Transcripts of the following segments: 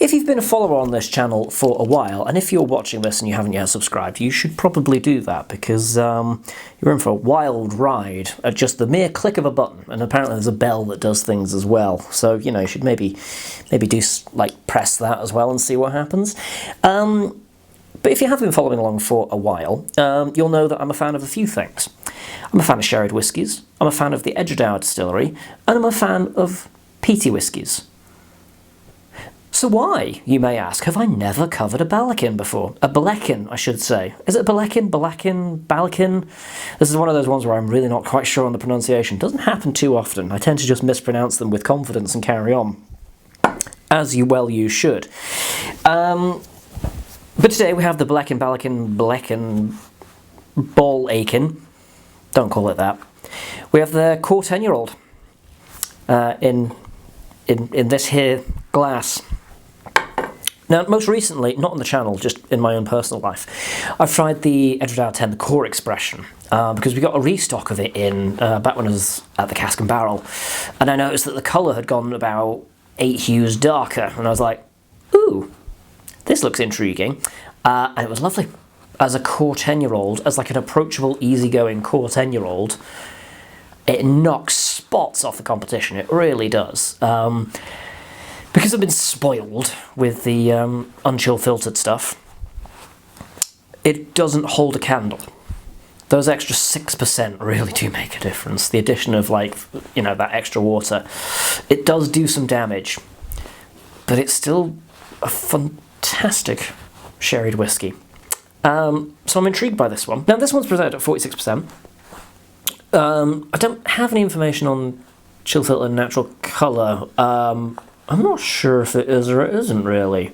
If you've been a follower on this channel for a while, and if you're watching this and you haven't yet subscribed, you should probably do that, because you're in for a wild ride at just the mere click of a button, and apparently there's a bell that does things as well, so, you know, you should maybe do, like, press that as well and see what happens. But if you have been following along for a while, you'll know that I'm a fan of a few things. I'm a fan of sherried whiskies, I'm a fan of the Edgedour distillery, and I'm a fan of peaty whiskies. So why, you may ask, have I never covered a Ballechin before? A Ballechin, I should say. Is it a Ballechin? Ballechin? This is one of those ones where I'm really not quite sure on the pronunciation. It doesn't happen too often. I tend to just mispronounce them with confidence and carry on. As you should. But today we have the Ballechin, Ballechin. Don't call it that. We have the core 10-year-old in this here glass. Now, most recently, not on the channel, just in my own personal life, I've tried the Edgedour 10, the core expression, because we got a restock of it in back when I was at the Cask and Barrel, and I noticed that the colour had gone about 8 hues darker, and I was like, ooh, this looks intriguing, and it was lovely. As a core 10-year-old, as like an approachable, easygoing core 10-year-old, it knocks spots off the competition, it really does. Because I've been spoiled with the unchill filtered stuff, it doesn't hold a candle. Those extra 6% really do make a difference. The addition of, like, you know, that extra water, it does do some damage, but it's still a fantastic sherried whiskey. So I'm intrigued by this one. Now, this one's presented at 46%. I don't have any information on chill filter and natural colour. I'm not sure if it is or it isn't, really.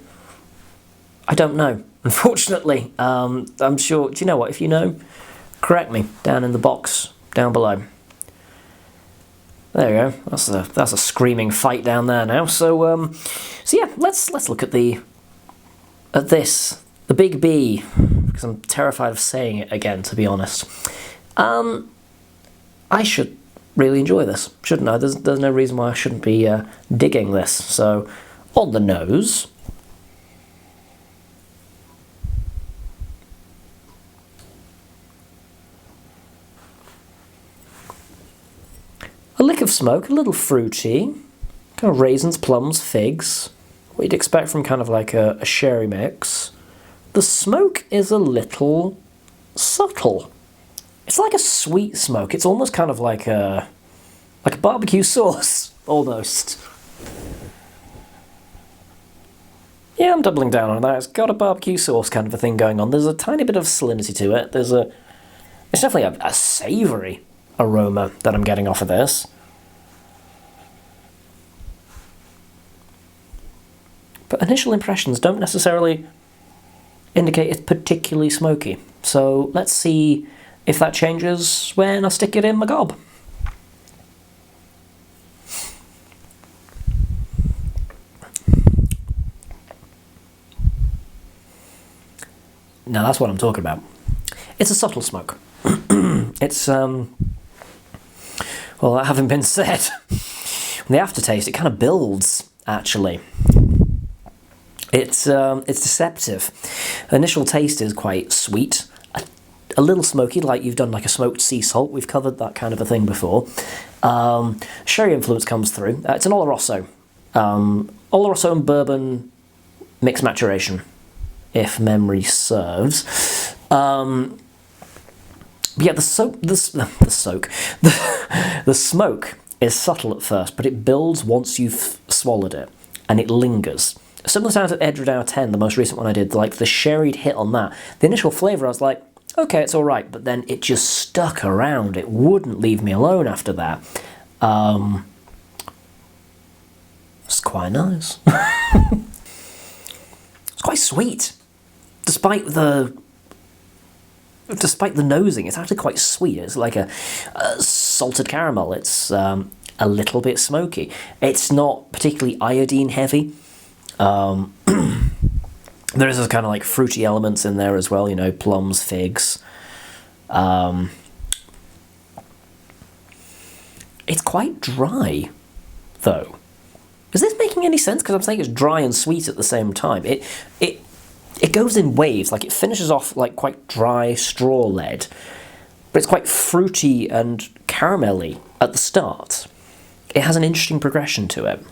I don't know, unfortunately. I'm sure, do you know what, if you know, correct me down in the box down below. There you go, that's a screaming fight down there now. So yeah, let's look at this, the big B, because I'm terrified of saying it again, to be honest. I should really enjoy this, shouldn't I? There's no reason why I shouldn't be digging this. So, on the nose, a lick of smoke, a little fruity, kind of raisins, plums, figs, what you'd expect from kind of like a sherry mix. The smoke is a little subtle. It's like a sweet smoke. It's almost kind of like a barbecue sauce, almost. Yeah, I'm doubling down on that. It's got a barbecue sauce kind of a thing going on. There's a tiny bit of salinity to it. It's definitely a savoury aroma that I'm getting off of this. But initial impressions don't necessarily indicate it's particularly smoky. So let's see if that changes when I stick it in my gob. Now that's what I'm talking about. It's a subtle smoke. It's, well, that having been said, the aftertaste, it kind of builds, actually. It's deceptive. The initial taste is quite sweet, a little smoky, like you've done like a smoked sea salt. We've covered that kind of a thing before. Sherry influence comes through. It's an Oloroso. Oloroso and bourbon mixed maturation, if memory serves. But yeah, the smoke is subtle at first, but it builds once you've swallowed it, and it lingers. Similar sound to Edgedour 10, the most recent one I did, like the sherried hit on that. The initial flavour, I was like, okay, it's alright, but then it just stuck around. It wouldn't leave me alone after that. It's quite nice. It's quite sweet. Despite the nosing, it's actually quite sweet. It's like a salted caramel. It's a little bit smoky. It's not particularly iodine heavy. There is kind of like fruity elements in there as well, you know, plums, figs. It's quite dry, though. Is this making making any sense? Because I'm saying it's dry and sweet at the same time. It goes in waves. Like, it finishes off like quite dry straw-led, but it's quite fruity and caramelly at the start. It has an interesting progression to it.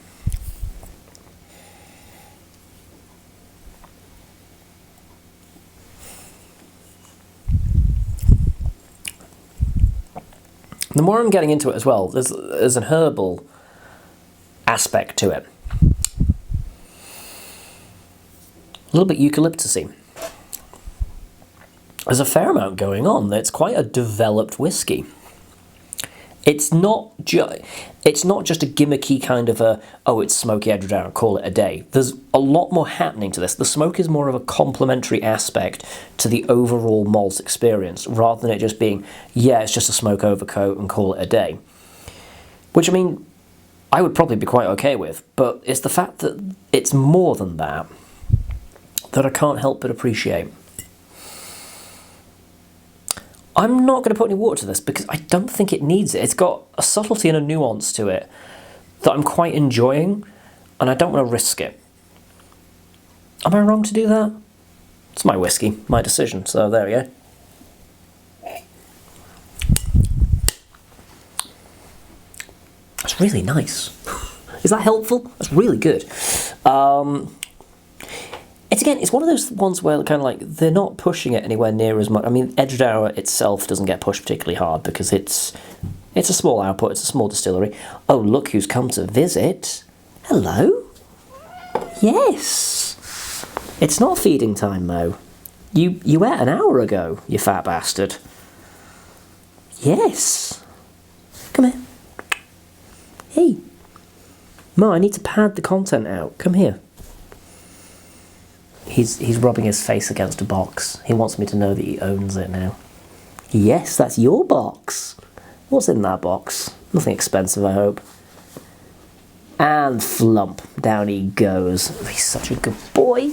The more I'm getting into it as well, there's an herbal aspect to it. A little bit eucalyptusy. There's a fair amount going on. It's quite a developed whiskey. It's not just a gimmicky kind of it's smoky Edgedown, call it a day. There's a lot more happening to this. The smoke is more of a complementary aspect to the overall malt experience, rather than it just being, it's just a smoke overcoat and call it a day. Which, I mean, I would probably be quite okay with, but it's the fact that it's more than that I can't help but appreciate. I'm not going to put any water to this because I don't think it needs it. It's got a subtlety and a nuance to it that I'm quite enjoying, and I don't want to risk it. Am I wrong to do that? It's my whiskey, my decision, so there we go. That's really nice. Is that helpful? That's really good. It's one of those ones where kind of like they're not pushing it anywhere near as much. I mean, Edgedown itself doesn't get pushed particularly hard because it's a small output, it's a small distillery. Oh, look who's come to visit. Hello? Yes. It's not feeding time, Mo. You ate an hour ago, you fat bastard. Yes. Come here. Hey. Mo, I need to pad the content out. Come here. He's rubbing his face against a box. He wants me to know that he owns it now. Yes, that's your box. What's in that box? Nothing expensive, I hope. And flump, down he goes. He's such a good boy.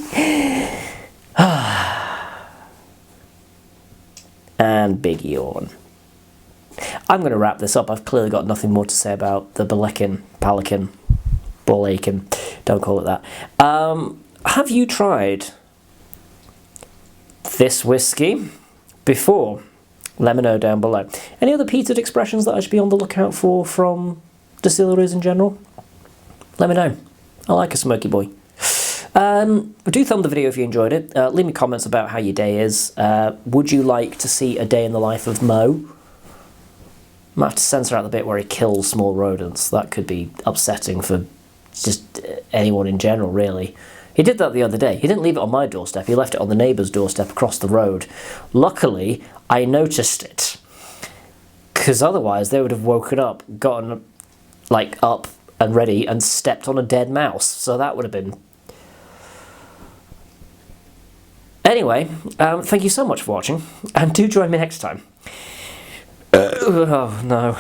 And big yawn. I'm going to wrap this up. I've clearly got nothing more to say about the Ballechin, don't call it that. Have you tried this whiskey before? Let me know down below. Any other peated expressions that I should be on the lookout for from distilleries in general? Let me know. I like a smoky boy. Do thumb the video if you enjoyed it. Leave me comments about how your day is. Would you like to see a day in the life of Mo? Might have to censor out the bit where he kills small rodents. That could be upsetting for just anyone in general, really. He did that the other day. He didn't leave it on my doorstep. He left it on the neighbour's doorstep across the road. Luckily, I noticed it. Because otherwise, they would have woken up, gotten, like, up and ready, and stepped on a dead mouse. So that would have been... Anyway, thank you so much for watching, and do join me next time. Oh, no.